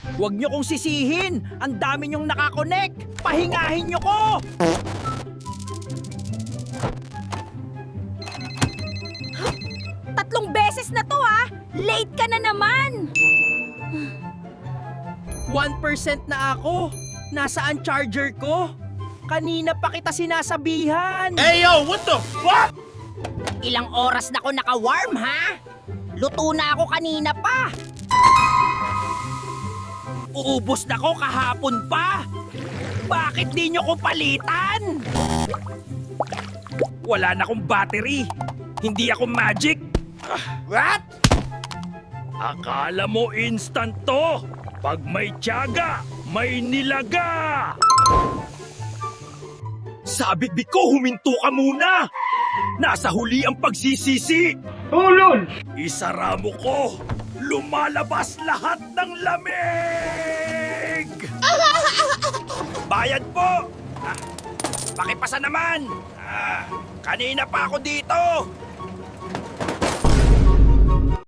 Huwag niyo kong sisihin! Ang dami niyong nakakonek! Pahingahin niyo ko! Tatlong beses na to ha! Late ka na naman! 1% na ako! Nasaan charger ko? Kanina pa kita sinasabihan! Hey yo, what the fuck? Ilang oras na ako naka-warm ha? Luto na ako kanina pa! Uubos na ko kahapon pa! Bakit di nyo ko palitan? Wala na akong battery. Hindi ako magic. What? Akala mo instant to? Pag may tiyaga, may nilaga! Sabit ko, huminto ka muna! Nasa huli ang pagsisisi! Ulol! Isara mo ko! Lumalabas lahat ng lamig! Bayad po! Pakipasa naman! Kanina pa ako dito!